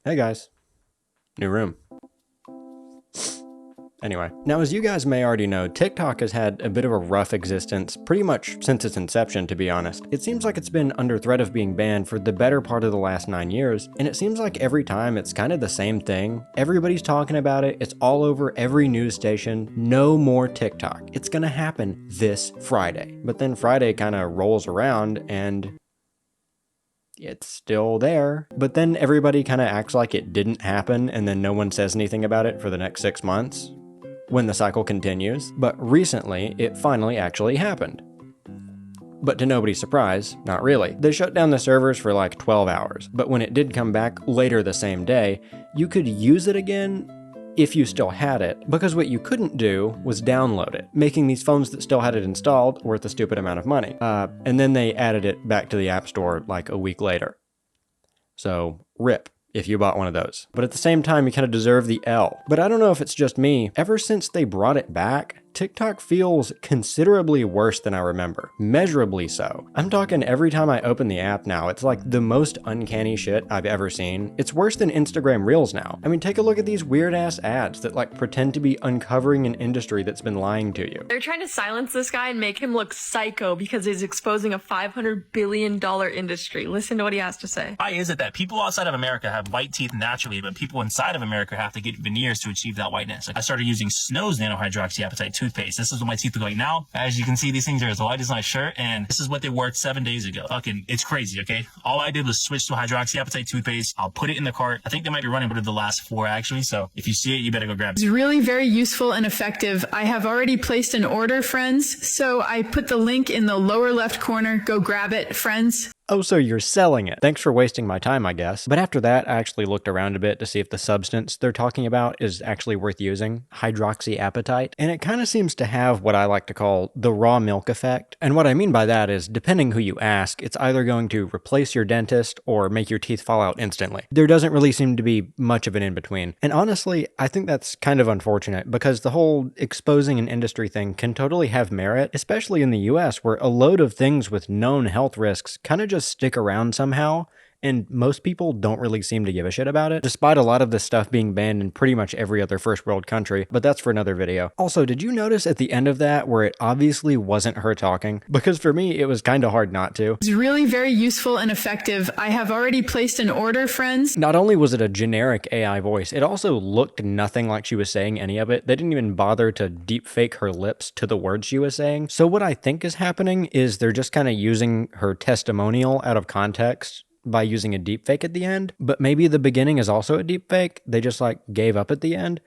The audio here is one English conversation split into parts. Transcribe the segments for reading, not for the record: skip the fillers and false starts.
Hey guys. New room. Anyway, now as you guys may already know, TikTok has had a bit of a rough existence pretty much since its inception, to be honest. It seems like it's been under threat of being banned for the better part of the last 9 years, and it seems like every time it's kind of the same thing. Everybody's talking about it, it's all over every news station. No more TikTok. It's gonna happen this Friday. But then Friday kind of rolls around and it's still there. But then everybody kind of acts like it didn't happen, and then no one says anything about it for the next 6 months when the cycle continues. But recently, it finally actually happened. But to nobody's surprise, not really. They shut down the servers for like 12 hours, but when it did come back later the same day, you could use it again if you still had it, because what you couldn't do was download it, making these phones that still had it installed worth a stupid amount of money. And then they added it back to the App Store like a week later. So, rip if you bought one of those. But at the same time, you kind of deserve the L. But I don't know if it's just me. Ever since they brought it back, TikTok feels considerably worse than I remember. Measurably so. I'm talking every time I open the app now, it's like the most uncanny shit I've ever seen. It's worse than Instagram Reels now. I mean, take a look at these weird ass ads that like pretend to be uncovering an industry that's been lying to you. They're trying to silence this guy and make him look psycho because he's exposing a $500 billion industry. Listen to what he has to say. Why is it that people outside of America have white teeth naturally, but people inside of America have to get veneers to achieve that whiteness? Like I started using Snow's nanohydroxyapatite toothpaste. This is what my teeth look like now. As you can see, these things are as white as my shirt, and this is what they were 7 days ago. Fucking, it's crazy, okay? All I did was switch to hydroxyapatite toothpaste. I'll put it in the cart. I think they might be running, but the last 4 actually, so if you see it, you better go grab it. It's really very useful and effective. I have already placed an order, friends, so I put the link in the lower left corner. Go grab it, friends. Oh, so you're selling it. Thanks for wasting my time, I guess. But after that, I actually looked around a bit to see if the substance they're talking about is actually worth using, hydroxyapatite, and it kind of seems to have what I like to call the raw milk effect. And what I mean by that is, depending who you ask, it's either going to replace your dentist or make your teeth fall out instantly. There doesn't really seem to be much of an in-between. And honestly, I think that's kind of unfortunate because the whole exposing an industry thing can totally have merit, especially in the US where a load of things with known health risks kind of just stick around somehow, and most people don't really seem to give a shit about it, despite a lot of this stuff being banned in pretty much every other first world country, but that's for another video. Also, did you notice at the end of that where it obviously wasn't her talking? Because for me, it was kind of hard not to. It's really very useful and effective. I have already placed an order, friends. Not only was it a generic AI voice, it also looked nothing like she was saying any of it. They didn't even bother to deep fake her lips to the words she was saying. So what I think is happening is they're just kind of using her testimonial out of context by using a deepfake at the end, but maybe the beginning is also a deepfake. They just like gave up at the end.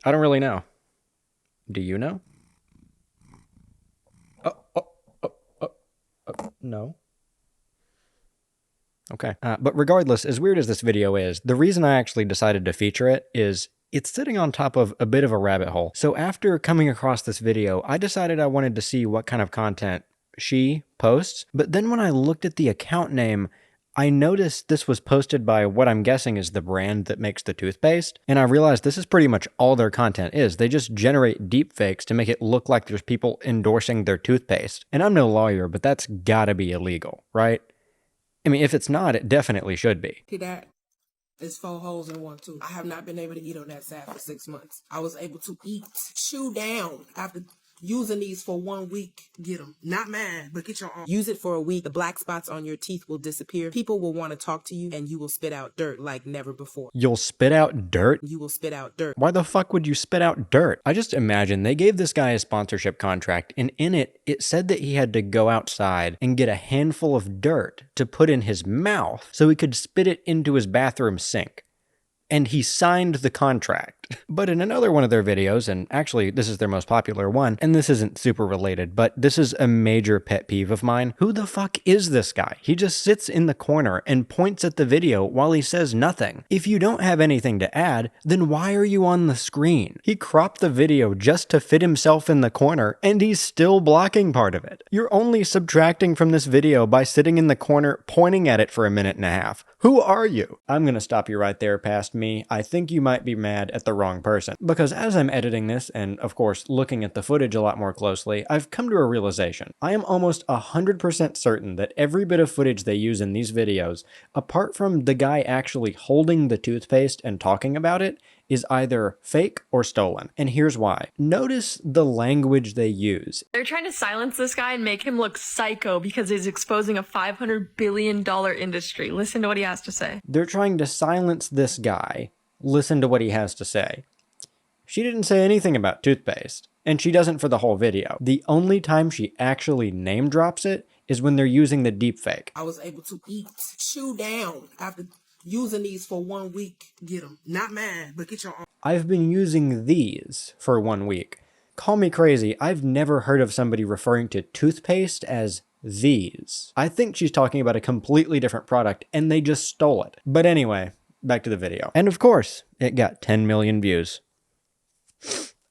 I don't really know. Do you know? No. Okay. But regardless, as weird as this video is, the reason I actually decided to feature it is it's sitting on top of a bit of a rabbit hole. So after coming across this video, I decided I wanted to see what kind of content she posts. But then when I looked at the account name, I noticed this was posted by what I'm guessing is the brand that makes the toothpaste, and I realized this is pretty much all their content is. They just generate deepfakes to make it look like there's people endorsing their toothpaste. And I'm no lawyer, but that's gotta be illegal, right? I mean, if it's not, it definitely should be. That is 4 holes in 1 tooth. I have not been able to eat on that side for 6 months. I was able to chew down after using these for 1 week. Get them. Not mine, but get your own. Use it for a week. The black spots on your teeth will disappear. People will want to talk to you, and you will spit out dirt like never before. You'll spit out dirt? You will spit out dirt. Why the fuck would you spit out dirt? I just imagine they gave this guy a sponsorship contract, and in it, it said that he had to go outside and get a handful of dirt to put in his mouth so he could spit it into his bathroom sink. And he signed the contract. But in another one of their videos, and actually this is their most popular one, and this isn't super related, but this is a major pet peeve of mine. Who the fuck is this guy? He just sits in the corner and points at the video while he says nothing. If you don't have anything to add, then why are you on the screen? He cropped the video just to fit himself in the corner, and he's still blocking part of it. You're only subtracting from this video by sitting in the corner pointing at it for 1.5 minutes. Who are you? I'm gonna stop you right there past me. I think you might be mad at the wrong person. Because as I'm editing this, and of course looking at the footage a lot more closely, I've come to a realization. I am almost 100% certain that every bit of footage they use in these videos, apart from the guy actually holding the toothpaste and talking about it, is either fake or stolen. And here's why. Notice the language they use. They're trying to silence this guy and make him look psycho because he's exposing a $500 billion industry. Listen to what he has to say. They're trying to silence this guy. Listen to what he has to say. She didn't say anything about toothpaste, and she doesn't for the whole video. The only time she actually name drops it is when they're using the deepfake. I was able to eat, chew down after using these for 1 week. Get them. Not mine, but get your own. I've been using these for 1 week. Call me crazy, I've never heard of somebody referring to toothpaste as these. I think she's talking about a completely different product, and they just stole it. But anyway, back to the video. And of course, it got 10 million views.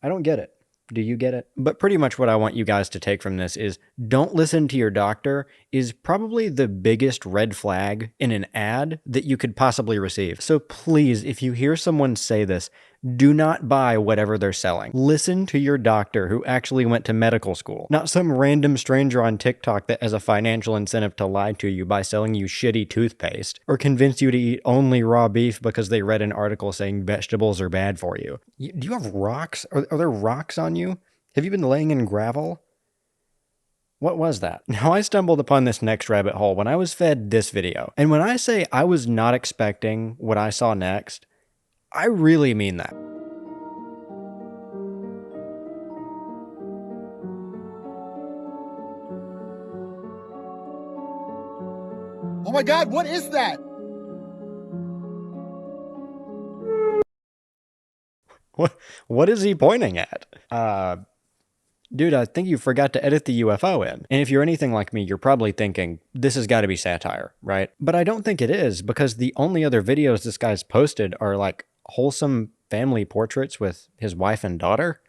I don't get it. Do you get it? But pretty much what I want you guys to take from this is don't listen to your doctor is probably the biggest red flag in an ad that you could possibly receive. So please, if you hear someone say this, do not buy whatever they're selling. Listen to your doctor who actually went to medical school, not some random stranger on TikTok that has a financial incentive to lie to you by selling you shitty toothpaste or convince you to eat only raw beef because they read an article saying vegetables are bad for you. Do you have rocks? Are there rocks on you? Have you been laying in gravel? What was that? Now, I stumbled upon this next rabbit hole when I was fed this video. And when I say I was not expecting what I saw next, I really mean that. Oh my God, what is that? What is he pointing at? Dude, I think you forgot to edit the UFO in. And if you're anything like me, you're probably thinking, this has got to be satire, right? But I don't think it is, because the only other videos this guy's posted are like wholesome family portraits with his wife and daughter.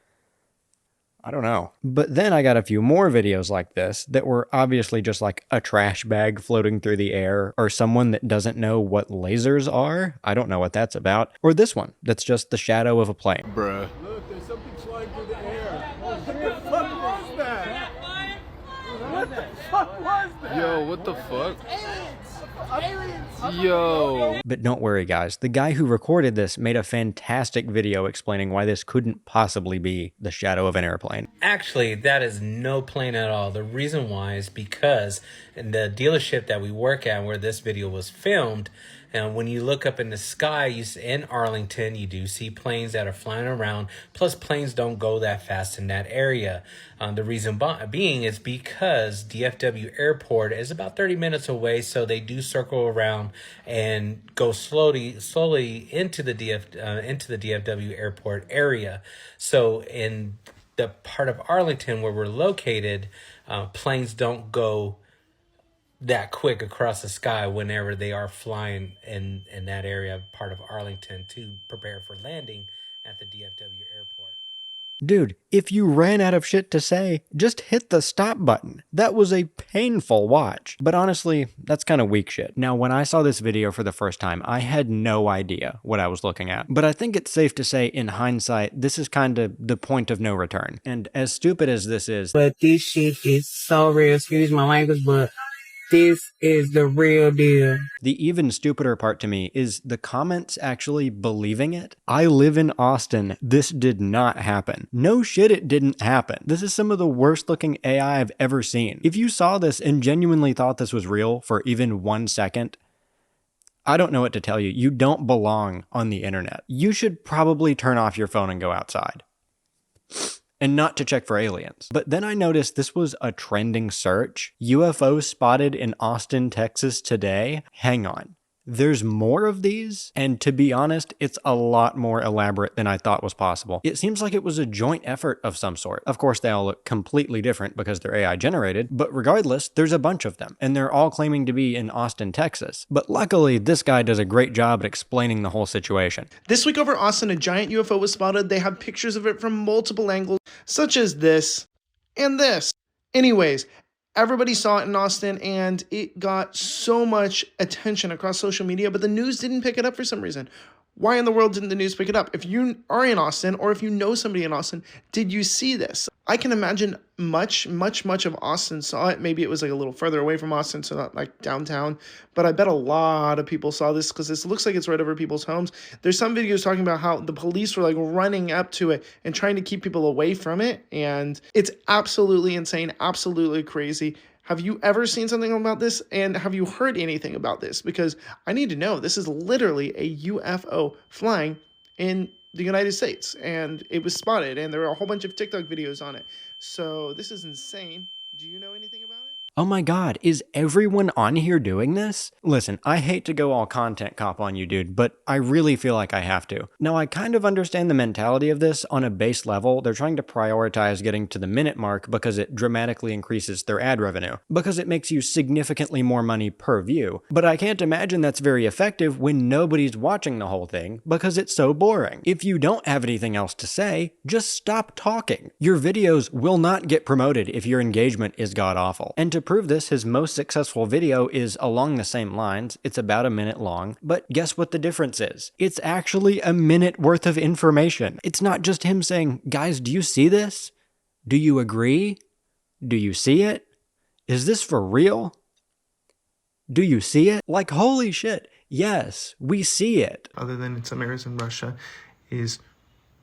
I don't know. But then I got a few more videos like this that were obviously just like a trash bag floating through the air, or someone that doesn't know what lasers are. I don't know what that's about. Or this one that's just the shadow of a plane. Bruh. Look, there's something flying through the air. What the fuck was that? What the fuck was that? Yo, what the fuck? Aliens! Yo. But don't worry, guys. The guy who recorded this made a fantastic video explaining why this couldn't possibly be the shadow of an airplane. Actually, that is no plane at all. The reason why is because in the dealership that we work at where this video was filmed, and when you look up in the sky, in Arlington, you do see planes that are flying around. Plus, planes don't go that fast in that area. The reason being is because DFW Airport is about 30 minutes away, so they do circle around and go slowly into the DFW Airport area. So in the part of Arlington where we're located, planes don't go that quick across the sky whenever they are flying in that area, part of Arlington, to prepare for landing at the DFW airport. Dude, if you ran out of shit to say, just hit the stop button. That was a painful watch. But honestly, that's kind of weak shit. Now, when I saw this video for the first time, I had no idea what I was looking at. But I think it's safe to say, in hindsight, this is kind of the point of no return. And as stupid as this is, but this shit is so real. Excuse my language, but this is the real deal. The even stupider part to me is the comments actually believing it. I live in Austin. This did not happen. No shit, it didn't happen. This is some of the worst looking AI I've ever seen. If you saw this and genuinely thought this was real for even 1 second, I don't know what to tell you. You don't belong on the internet. You should probably turn off your phone and go outside. And not to check for aliens. But then I noticed this was a trending search. UFO spotted in Austin, Texas today. Hang on. There's more of these? And to be honest, it's a lot more elaborate than I thought was possible. It seems like it was a joint effort of some sort. Of course, they all look completely different because they're AI generated, but regardless, there's a bunch of them, and they're all claiming to be in Austin, Texas. But luckily, this guy does a great job at explaining the whole situation. This week over Austin, a giant UFO was spotted. They have pictures of it from multiple angles, such as this and this. Anyways, everybody saw it in Austin, and it got so much attention across social media, but the news didn't pick it up for some reason. Why in the world didn't the news pick it up? If you are in Austin, or if you know somebody in Austin, did you see this? I can imagine much of Austin saw it. Maybe it was like a little further away from Austin, so not like downtown. But I bet a lot of people saw this because this looks like it's right over people's homes. There's some videos talking about how the police were like running up to it and trying to keep people away from it. And it's absolutely insane, absolutely crazy. Have you ever seen something about this? And have you heard anything about this? Because I need to know. This is literally a UFO flying in the United States. And it was spotted. And there are a whole bunch of TikTok videos on it. So this is insane. Do you know anything about it? Oh my god, is everyone on here doing this? Listen, I hate to go all content cop on you, dude, but I really feel like I have to. Now, I kind of understand the mentality of this on a base level. They're trying to prioritize getting to the minute mark because it dramatically increases their ad revenue, because it makes you significantly more money per view. But I can't imagine that's very effective when nobody's watching the whole thing because it's so boring. If you don't have anything else to say, just stop talking. Your videos will not get promoted if your engagement is god-awful. And to prove this, his most successful video is along the same lines. It's about a minute long, but guess what the difference is? It's actually a minute worth of information. It's not just him saying, guys, do you see this? Do you agree? Do you see it? Is this for real? Do you see it? Like, holy shit, yes, we see it. Other than in some areas in Russia, is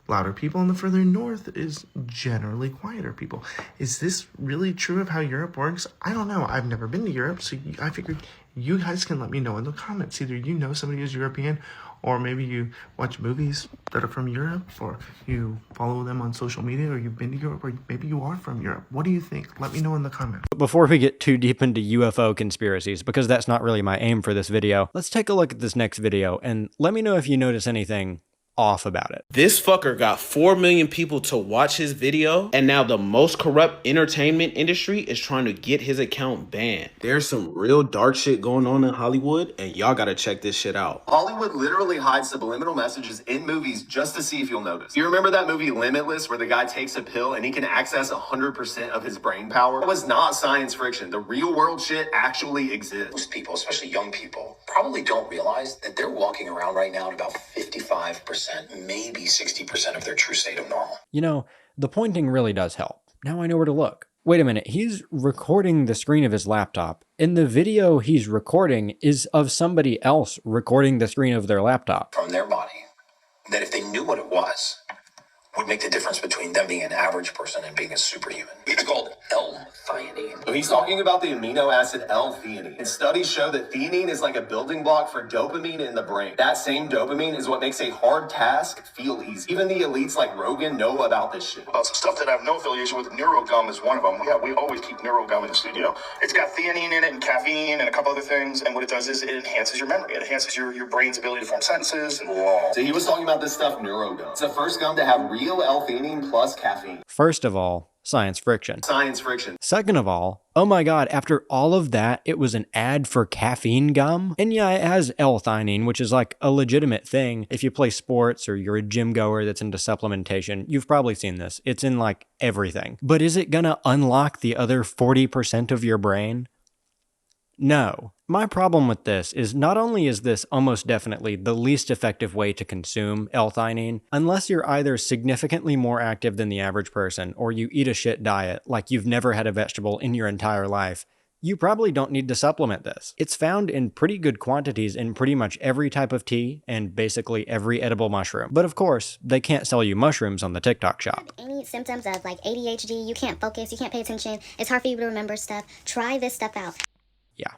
louder people, and the further north is generally quieter people. Is this really true of how Europe works? I don't know. I've never been to Europe, so I figured you guys can let me know in the comments. Either you know somebody who's European, or maybe you watch movies that are from Europe, or you follow them on social media, or you've been to Europe, or maybe you are from Europe. What do you think? Let me know in the comments. But before we get too deep into UFO conspiracies, because that's not really my aim for this video, let's take a look at this next video and let me know if you notice anything off about it. This fucker got 4 million people to watch his video, and now the most corrupt entertainment industry is trying to get his account banned. There's some real dark shit going on in Hollywood, and y'all gotta check this shit out. Hollywood literally hides subliminal messages in movies just to see if you'll notice. You remember that movie Limitless, where the guy takes a pill and he can access 100% of his brain power? It was not science fiction. The real world shit actually exists. Most people, especially young people, probably don't realize that they're walking around right now at about 55%. Maybe 60% of their true state of normal. You know, the pointing really does help. Now I know where to look. Wait a minute, he's recording the screen of his laptop, and the video he's recording is of somebody else recording the screen of their laptop. From their body, that if they knew what it was, would make the difference between them being an average person and being a superhuman. It's called L-theanine. So he's talking about the amino acid L-theanine. And studies show that theanine is like a building block for dopamine in the brain. That same dopamine is what makes a hard task feel easy. Even the elites like Rogan know about this shit. About some stuff that I have no affiliation with. NeuroGum is one of them. Yeah, we always keep NeuroGum in the studio. It's got theanine in it and caffeine and a couple other things. And what it does is it enhances your memory. It enhances your brain's ability to form sentences. Whoa. So he was talking about this stuff, NeuroGum. It's the first gum to have real L-theanine plus caffeine. First of all, science friction. Science friction. Second of all, oh my god, after all of that, it was an ad for caffeine gum? And yeah, it has L-theanine, which is like a legitimate thing. If you play sports or you're a gym goer that's into supplementation, you've probably seen this. It's in like everything. But is it gonna unlock the other 40% of your brain? No. My problem with this is not only is this almost definitely the least effective way to consume L-theanine, unless you're either significantly more active than the average person or you eat a shit diet like you've never had a vegetable in your entire life, you probably don't need to supplement this. It's found in pretty good quantities in pretty much every type of tea and basically every edible mushroom. But of course, they can't sell you mushrooms on the TikTok shop. Any symptoms of like ADHD, you can't focus, you can't pay attention, it's hard for you to remember stuff, try this stuff out. Yeah.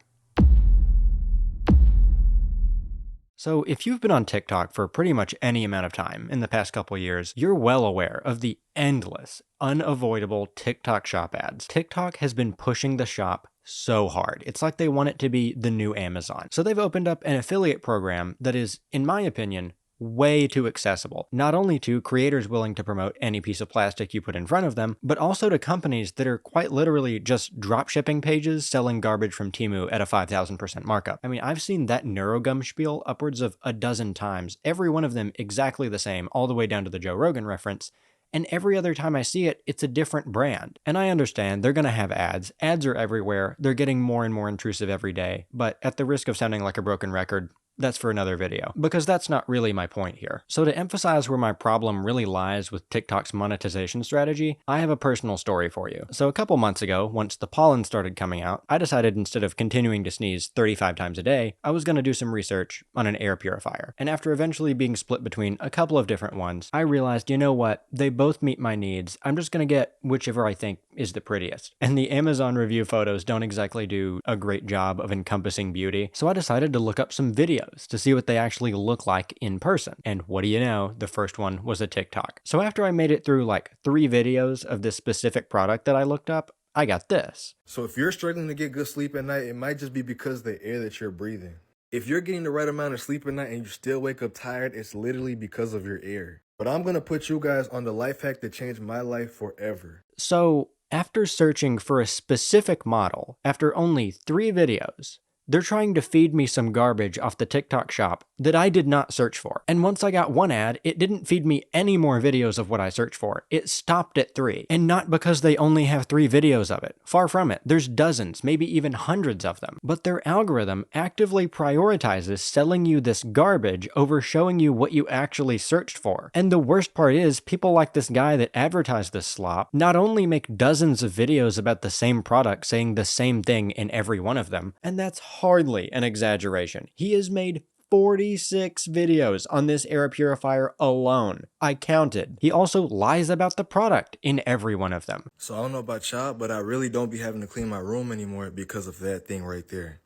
So if you've been on TikTok for pretty much any amount of time in the past couple years, you're well aware of the endless, unavoidable TikTok shop ads. TikTok has been pushing the shop so hard. It's like they want it to be the new Amazon. So they've opened up an affiliate program that is, in my opinion, way too accessible, not only to creators willing to promote any piece of plastic you put in front of them, but also to companies that are quite literally just drop shipping pages selling garbage from Temu at a 5,000% markup. I mean, I've seen that NeuroGum spiel upwards of a dozen times, every one of them exactly the same, all the way down to the Joe Rogan reference. And every other time I see it, it's a different brand. And I understand they're going to have ads. Ads are everywhere. They're getting more and more intrusive every day. But at the risk of sounding like a broken record, that's for another video, because that's not really my point here. So to emphasize where my problem really lies with TikTok's monetization strategy, I have a personal story for you. So a couple months ago, once the pollen started coming out, I decided instead of continuing to sneeze 35 times a day, I was going to do some research on an air purifier. And after eventually being split between a couple of different ones, I realized, you know what, they both meet my needs. I'm just going to get whichever I think is the prettiest. And the Amazon review photos don't exactly do a great job of encompassing beauty, so I decided to look up some videos to see what they actually look like in person. And what do you know, the first one was a TikTok. So after I made it through like 3 videos of this specific product that I looked up, I got this. So if you're struggling to get good sleep at night, it might just be because of the air that you're breathing. If you're getting the right amount of sleep at night and you still wake up tired, it's literally because of your air. But I'm going to put you guys on the life hack that changed my life forever. So after searching for a specific model, after only 3 videos, they're trying to feed me some garbage off the TikTok shop that I did not search for. And once I got one ad, it didn't feed me any more videos of what I searched for. It stopped at 3. And not because they only have 3 videos of it. Far from it. There's dozens, maybe even hundreds of them. But their algorithm actively prioritizes selling you this garbage over showing you what you actually searched for. And the worst part is, people like this guy that advertised this slop not only make dozens of videos about the same product saying the same thing in every one of them, and that's hardly an exaggeration. He has made 46 videos on this air purifier alone. I counted. He also lies about the product in every one of them. So I don't know about y'all, but I really don't be having to clean my room anymore because of that thing right there.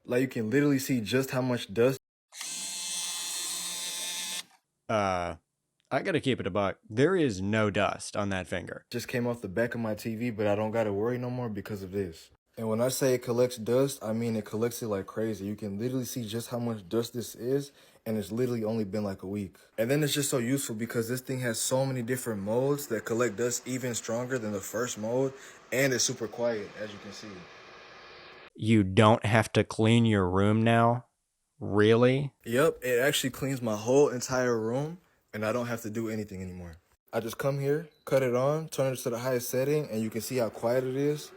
Like, you can literally see just how much dust. I gotta keep it a buck. There is no dust on that finger. Just came off the back of my TV, but I don't gotta worry no more because of this. And when I say it collects dust, I mean it collects it like crazy. You can literally see just how much dust this is, and it's literally only been like a week. And then it's just so useful because this thing has so many different modes that collect dust even stronger than the first mode, and it's super quiet, as you can see. You don't have to clean your room now? Really? Yep, it actually cleans my whole entire room, and I don't have to do anything anymore. I just come here, cut it on, turn it to the highest setting, and you can see how quiet it is.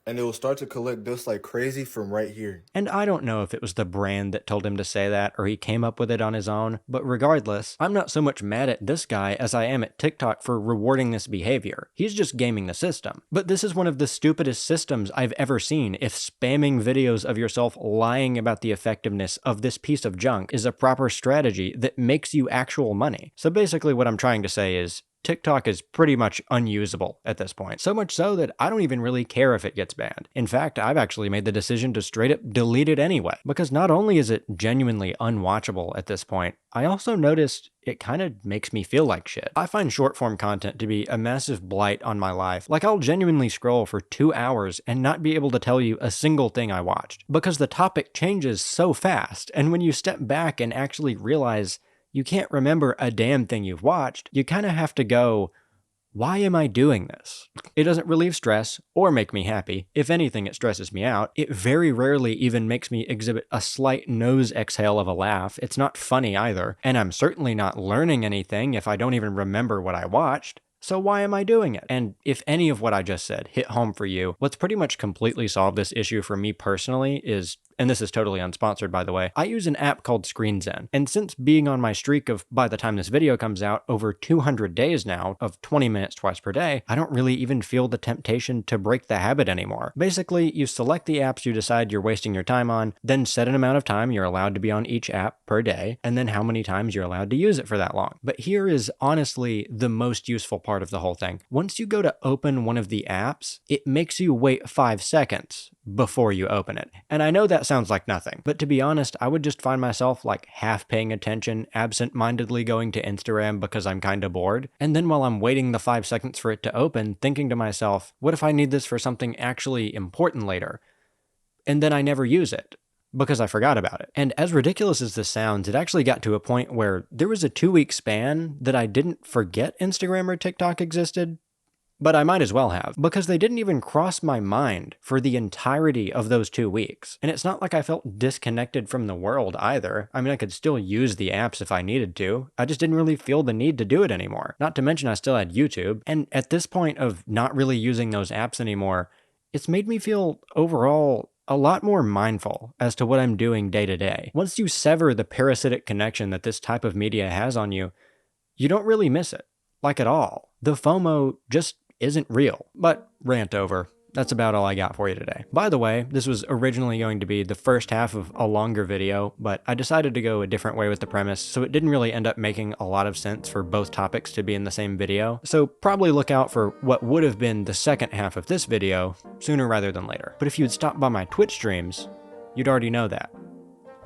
And it will start to collect dust like crazy from right here. And I don't know if it was the brand that told him to say that or he came up with it on his own, but regardless, I'm not so much mad at this guy as I am at TikTok for rewarding this behavior. He's just gaming the system. But this is one of the stupidest systems I've ever seen if spamming videos of yourself lying about the effectiveness of this piece of junk is a proper strategy that makes you actual money. So basically what I'm trying to say is, TikTok is pretty much unusable at this point. So much so that I don't even really care if it gets banned. In fact, I've actually made the decision to straight up delete it anyway. Because not only is it genuinely unwatchable at this point, I also noticed it kind of makes me feel like shit. I find short form content to be a massive blight on my life. Like, I'll genuinely scroll for 2 hours and not be able to tell you a single thing I watched. Because the topic changes so fast, and when you step back and actually realize you can't remember a damn thing you've watched, you kind of have to go, why am I doing this? It doesn't relieve stress or make me happy. If anything, it stresses me out. It very rarely even makes me exhibit a slight nose exhale of a laugh. It's not funny either. And I'm certainly not learning anything if I don't even remember what I watched. So why am I doing it? And if any of what I just said hit home for you, what's pretty much completely solved this issue for me personally is, and this is totally unsponsored by the way, I use an app called ScreenZen. And since being on my streak of, by the time this video comes out, over 200 days now of 20 minutes twice per day, I don't really even feel the temptation to break the habit anymore. Basically, you select the apps you decide you're wasting your time on, then set an amount of time you're allowed to be on each app per day, and then how many times you're allowed to use it for that long. But here is honestly the most useful part of the whole thing. Once you go to open one of the apps, it makes you wait 5 seconds before you open it. And I know that sounds like nothing, but to be honest, I would just find myself like half paying attention, absent-mindedly going to Instagram because I'm kinda bored. And then while I'm waiting the 5 seconds for it to open, thinking to myself, what if I need this for something actually important later? And then I never use it, because I forgot about it. And as ridiculous as this sounds, it actually got to a point where there was a 2-week span that I didn't forget Instagram or TikTok existed, but I might as well have, because they didn't even cross my mind for the entirety of those 2 weeks. And it's not like I felt disconnected from the world either. I mean, I could still use the apps if I needed to. I just didn't really feel the need to do it anymore. Not to mention I still had YouTube. And at this point of not really using those apps anymore, it's made me feel overall a lot more mindful as to what I'm doing day to day. Once you sever the parasitic connection that this type of media has on you, you don't really miss it. Like at all. The FOMO just isn't real. But rant over. That's about all I got for you today. By the way, this was originally going to be the first half of a longer video, but I decided to go a different way with the premise, so it didn't really end up making a lot of sense for both topics to be in the same video. So probably look out for what would have been the second half of this video sooner rather than later. But if you had stopped by my Twitch streams, you'd already know that,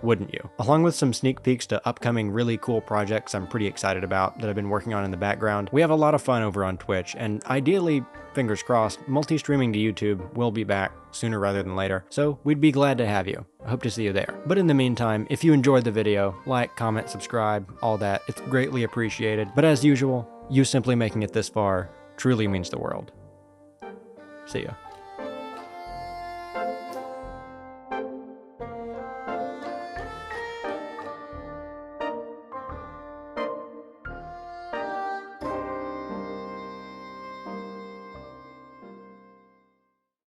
wouldn't you? Along with some sneak peeks to upcoming really cool projects I'm pretty excited about that I've been working on in the background, we have a lot of fun over on Twitch, and ideally, fingers crossed, multi-streaming to YouTube will be back sooner rather than later, so we'd be glad to have you. I hope to see you there. But in the meantime, if you enjoyed the video, like, comment, subscribe, all that, it's greatly appreciated. But as usual, you simply making it this far truly means the world. See ya.